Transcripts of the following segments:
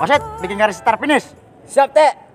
Wasit, bikin garis start finish. Siap, Teh.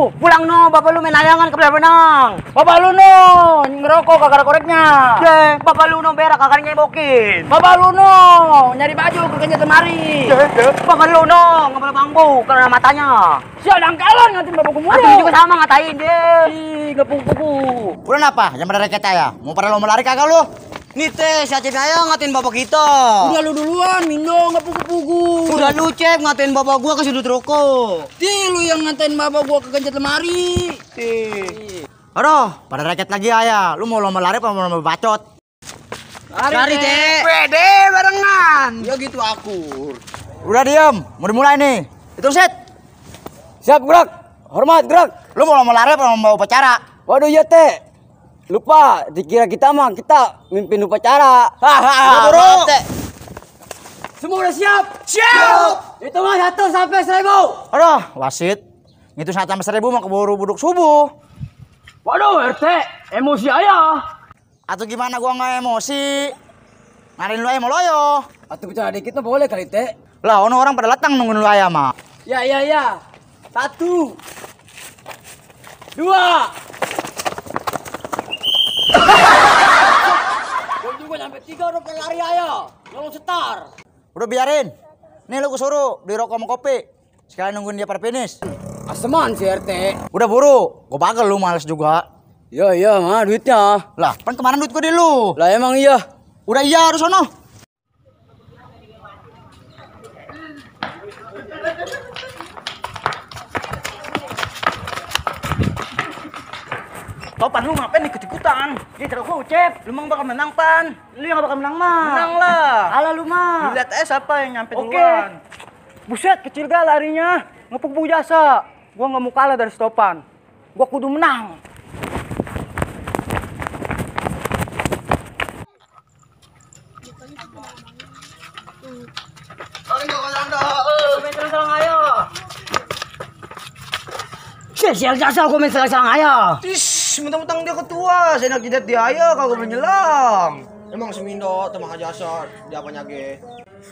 Pulang no, bapak lu main layangan ke benang. Bapak lu no, ngerokok kagak ada koreknya. Bapak lu no berak kagak nyebokin. Bapak lu no, nyari baju kerjanya temari. Bapak lu no, nggak boleh bambu karena matanya. Sial dangkalan ngatain bapak gue mulu. Aku juga sama ngatain deh. Ih, gak pupu. Udah apa? Jangan pada reket ya. Mau pada lomba lari kagak lu? Nih teh, si Acep Ayah ngatain bapak kita. Udah lu duluan, Mindo nggak pugu-pugu. Udah lu Cep ngatain bapak gua ke sudut rokok. Lu yang ngatain bapak gua ke kencet lemari. Aduh, pada raket lagi Ayah. Lu mau lomba lari apa mau lomba bacot? Lari teh. Pede barengan. Ya gitu akur. Udah diem, mau dimulai nih. Hitung set. Siap gerak. Hormat gerak. Lu mau lomba lari apa mau upacara? Waduh ya teh. Lupa, dikira kita mah kita mimpin upacara. Hahaha. Buru. Semua udah siap? Siap. Hitungan 1 sampai 1000. Aduh, wasit. Ngitung 1 sampai 1000 mau keburu buduk subuh. Waduh, RT, emosi ayah. Atau gimana gua nggak emosi? Ngarin lu aja mau loyo. Atau bicara dikit mah boleh kali teh. Lah, ono orang pada datang nungguin lu ayah mah. Ya. 1, 2. Gua juga sampai 3 udah lari ayah. Nyolong setar. Udah biarin. Nih lu suruh beli rokok sama kopi. Sekalian nungguin dia pada finish. Aseman si RT. Udah buru. Gua bagel lu males juga. Iya, mah duitnya. Lah, kan kemarin duit gua di lu. Lah emang iya. Udah iya harus sono. Topan lu ngapain ikut-ikutan? Dia terus Cep, lu mang bakal menang Pan. Lu yang bakal menang mah. Menang lah. Alah lu mah. Lihat siapa yang nyampe duluan. Buset, kecil gak larinya. Ngepuk jasa. Gua nggak mau kalah dari stopan. Gua kudu menang. Sial jasa gua main selang-selang ayah. Tis, mentang-mentang dia ketua, saya nak jidat dia aja kagak menyelang. Emang Semindo teman jasa dia apa nyage?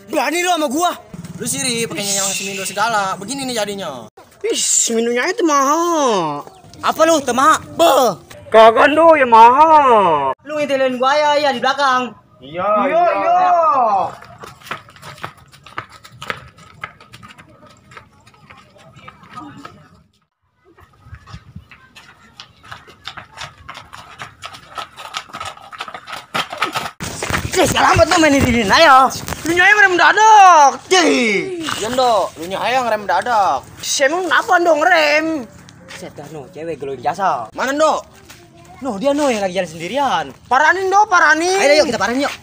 Berani lu sama gua. Lu siri pakai nyawang Semindo segala. Begini nih jadinya. Ih, Semindonya itu mahal. Apa lu, temak? Be. Kagak lu ya mahal. Lu ngintilin gua ya di belakang. Iya. Selamat lu main di sini, ayo. Lu nyayang rem dadak. Iya Ndo, lu nyayang rem dadak. Emang apa dong rem? Set dah no, cewek geloin jasa. Mana Ndo? No, dia no yang lagi jalan sendirian. Paranin dong, paranin. Ayo kita paranin yuk.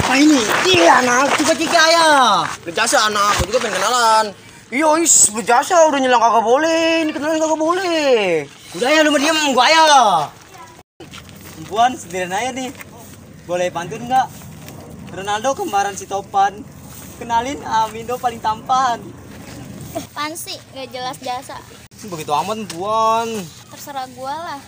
Apa ini? Iya anak, tiga-tiga ya. Berjasa anak, gua juga pengen kenalan. Iya, berjasa udah nyelang kagak boleh, ini kenalan kagak boleh. Udah ya lu mau diem, gua ayo. Perempuan sendirian aja nih. Boleh pantun nggak? Ronaldo kembaran si Topan. Kenalin Amindo paling tampan. Apaan sih? Gak jelas jasa. Begitu amat perempuan. Terserah gua lah.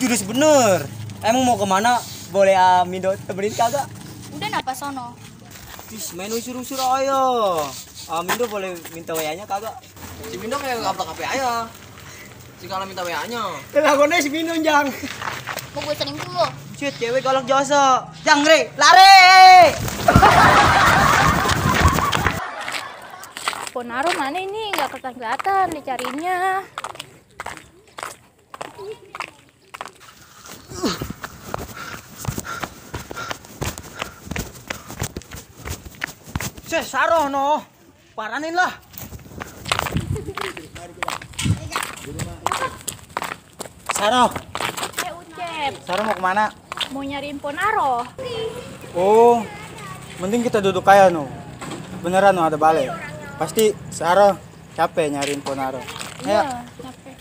Jurus bener. Emang mau kemana? Boleh Amindo temenin kagak? Udah napa sono? Tis main usur-usur ayo. Amindo boleh minta WA-nya kagak? Si Mindo kayak upload HP aja. Si Gala minta WA-nya. Kelakonnya si Minun, Jang. Mau gue selingkuh lo? Shit, cewek galak jasa. Jangre, lari! Ponaro mana ini? Gak kelihatan dicarinya. Saroh no. Paranin lah. Saro, Ucep, Saro mau kemana? mau nyariin Ponaro. Oh, mending kita duduk aja no. Beneran no ada balai. Pasti Saro capek nyariin Ponaro. Ayo. Iya, capek.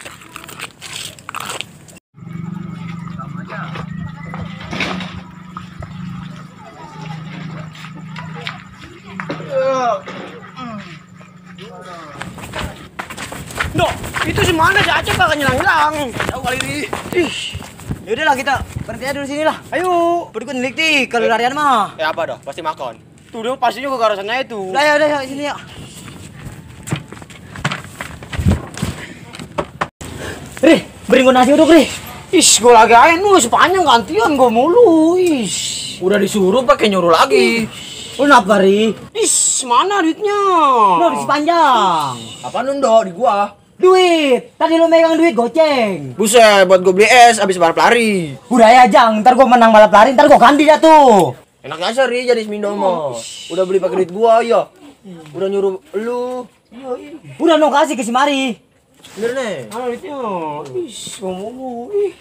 No, itu si mana si Aceh kagak nyelang-nyelang. Tahu kali ini. Ih, Yaudah lah kita berhenti aja dulu sini lah. Ayo, berikut nih nih kalau larian mah. Ya apa dah, pasti makan. tuh dong pastinya ke garasannya itu. Udah ya sini ya. Rih, beri gua nasi uduk, Rih. Is, gue lagi aja nu sepanjang gantian gue mulu. Is. Udah disuruh pakai nyuruh lagi. Lu kenapa, Rih? Is, mana duitnya? Lu di sepanjang. Apa Ndo di gua? Duit. Tadi lu megang duit goceng. Buset, buat gue beli es abis balap lari. Udah ya, Jang. Ntar gua menang balap lari, ntar gua ganti dah tuh. Enak aja Ri jadi Mindo mah. Udah beli pakai duit gua ya. Udah nyuruh lu. Udah no kasih ke si Mari. Bener nih. Mana duitnya? Is, gue mulu. Ih.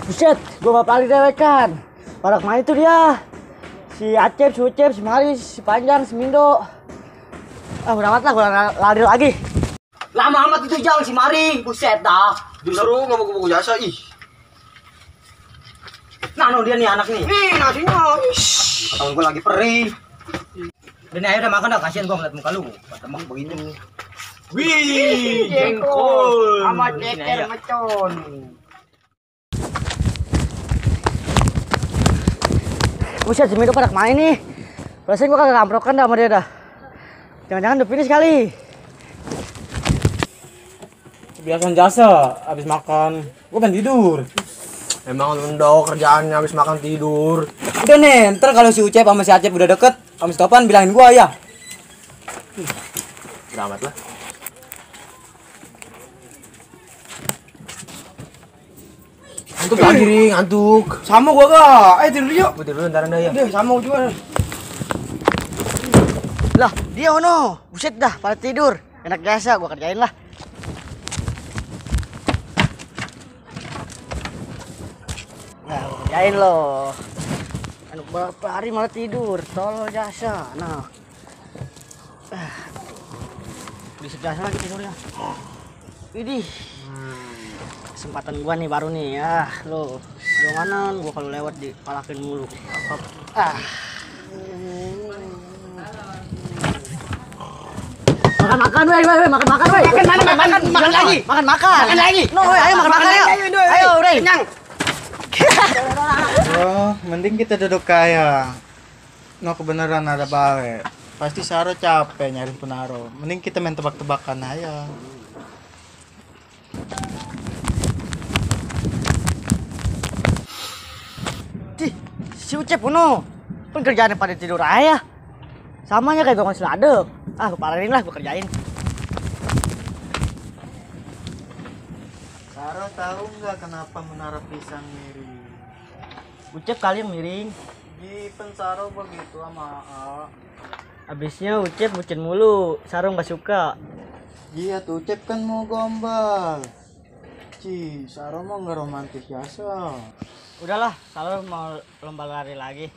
Buset, gua balap lari dewek kan. Pada kemana itu dia? Si Acep, si Ucep, si Mari, si Panjang, si Mindo. Ah, udah amat lah, gua lari lagi. Lama amat itu Jang, si Mari. Buset dah. Disuruh nggak mau buku jasa ih. Nah, no, dia nih anak nih. Nih nasinya. Is. Tahun gua lagi perih. Udah nih, ayo udah makan dah. Kasihan gua ngeliat muka lu. Temek begitu. Wih, jengkol. Sama ceker macon. Buset, si Mindo pada kemana nih? Perasaan gua kagak kamprokan dah sama dia dah. Jangan-jangan udah finish kali. Kebiasaan jasa, abis makan. Gue pengen tidur. Emang Ndo kerjaannya habis makan tidur. Udah nih, ntar kalau si Ucep sama si Acep udah deket, sama si Topan bilangin gua ya. Udah amat lah. Ngantuk lagi Ri, ngantuk. Sama gua gak? Ayo tidur yuk. Gue tidur ntar anda ya. Udah, sama gua juga. Lah, dia ono. Buset dah, pada tidur. Enak biasa, gua kerjain lah. Nah, kerjain lo. Anak berapa hari malah tidur, tolol jasa. Nah. Di sebelah sana lagi tidurnya. Widih. Kesempatan gua nih baru nih ya. Lo, donganan gua kalau lewat dipalakin mulu. Ah. Makan, weh, makan, weh. Makan lagi. Makan lagi. No, weh, ayo makan yuk. Ayo, udah. Kenyang. Oh, mending kita duduk kaya. No, kebenaran ada bawe. Pasti Saro capek nyari Ponaro. Mending kita main tebak-tebakan aja. Cih, si Ucep Uno. Kan kerjaannya pada tidur aja. Samanya kayak gak ngasih adep. Ah, gue palarin lah, gue kerjain. Saro tahu nggak kenapa menara pisang miring? Ucep kali yang miring. Gipen Saro begitu sama Abisnya Ucep bucin mulu, Saro nggak suka. Iya tuh Cep kan mau gombal. Saro mau nggak romantis biasa. Udahlah, Saro mau lomba lari lagi.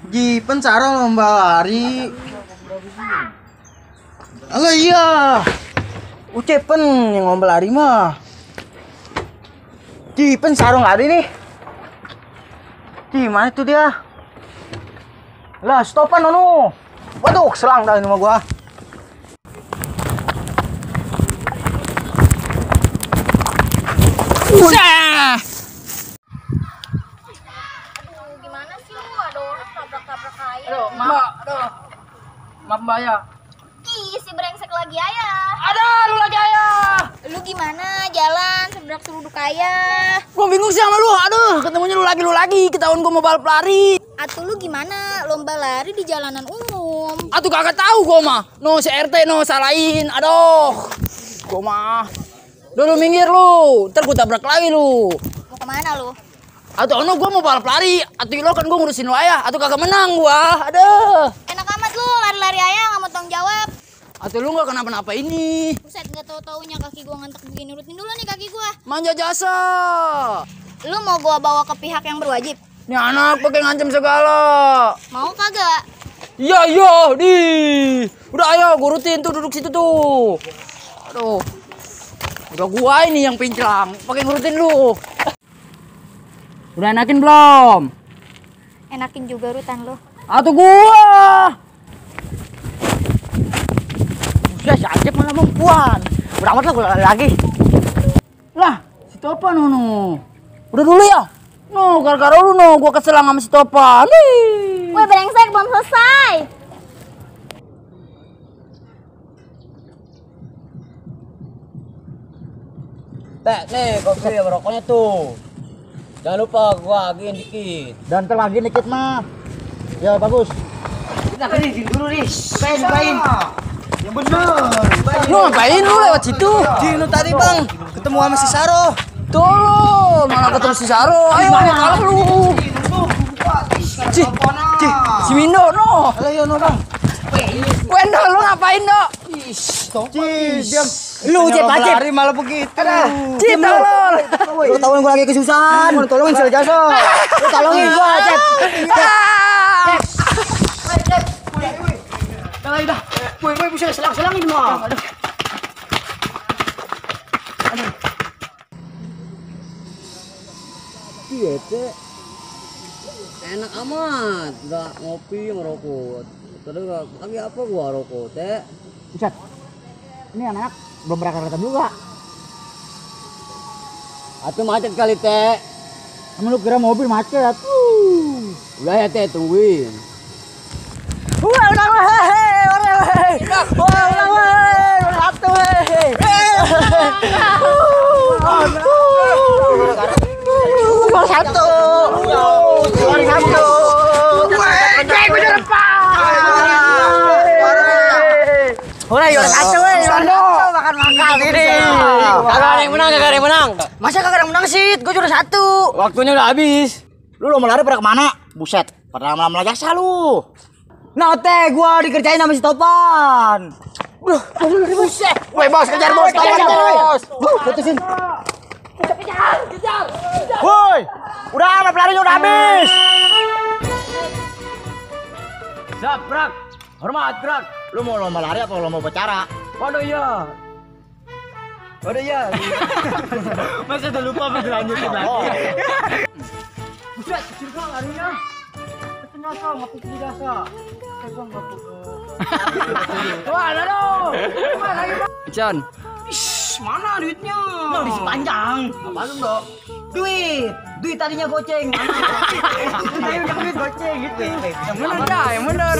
Gipen Saro lomba lari. Alah iya. Ucepen yang lomba lari mah. Gipen Saro nggak ada nih. Mana itu dia? Lah, stopan nono. Waduh, selang dah ini mah gua. Gimana sih lu? Ada orang tabrak-tabrak ayah. Aduh, maaf. Maaf Mbak ya. Ih, si brengsek lagi ayah. Ada lu lagi ayah. Lu gimana jalan sebrak seruduk ayah? Gua bingung sih sama lu. Aduh, ketemunya lu lagi. Ketahuan gua mau balap lari. Atau lu gimana lomba lari di jalanan umum? Atuh kagak tahu gua mah. No si RT no salahin. Aduh. Gua mah. Lu minggir lu. Ntar gua tabrak lagi lu. Mau kemana lu? Atuh ono gua mau balap lari. Atuh lo kan gua ngurusin lu ayah. Atuh kagak menang gua. Aduh. Enak amat lu lari-lari ayah nggak mau tanggung jawab. Atuh lu nggak kenapa-napa ini. Buset, nggak tahu-taunya kaki gua ngantek begini. Urutin dulu nih kaki gua. Manja jasa. Lu mau gua bawa ke pihak yang berwajib? Ini anak pakai ngancem segala. Mau kagak? Iya, di. Udah ayo, gua rutin tuh duduk situ tuh. Aduh. Udah gua ini yang pincang, pakai ngurutin lu. Udah enakin belum? Enakin juga rutan lu. Atuh gua. Udah, si Acep mana perempuan. Udah amat lah, gue lari lagi. Lah, si Topan no. Udah dulu ya. No, gara-gara lu no, gua keselang sama si Topan. Woi brengsek, belum selesai. Teh, nih kopi rokoknya tuh. Jangan lupa gua agiin dikit. Dan ntar lagi dikit mah. Ya bagus. Kita kerjain dulu nih. Ngapain? Yang bener. Lu ngapain lu lewat situ? Lu tadi bang ketemu sama si Saro. Tuh, malah ketemu si Saro. Ayo, kalau lu. Si Mindo, no. Alah iya no bang. Wendo, lu ngapain, Dok? Diam. Lu Cep Acep. Lari malah begitu. Cip, tolol. Lu tolongin gue lagi kesusahan. Lu tolongin si Jasa. Lu tolongin gue, Cep. Dah. Woi, bisa selang-selang ini mah. Iya, Cek. Enak amat, nggak ngopi ngerokok. Tadi lagi apa gua rokok, Teh? Buset. Ini anak belum pernah ketemu juga. Atau macet kali, Teh. Emang lu kira mobil macet? Udah ya, Teh, tungguin. Udah, satu, makan ini. Kagak ada yang menang. Masa kagak ada yang menang sih? Gue juara 1. Waktunya udah habis. Lu lomba lari pada kemana? Buset, pada lama-lama jaksa lu. Nah, Teh, gua dikerjain sama si Topan. Buset. Woi, bos, kejar bos. Bos. Putusin. Woi, udah lomba larinya udah habis. Siap, gerak. Hormat, gerak. Lu mau lomba lari apa lomba upacara? Waduh iya. Masa udah lupa masih lanjutin lagi. Buset, kecil kok larinya. Ternyata ngapus di jasa. Saya ngapus. Wah, ada dong. Chan. Mana duitnya? Nah, di sepanjang. Apa lu, Dok? Duit tadinya goceng. Mana? Duit goceng gitu. Yang bener dah, yang bener.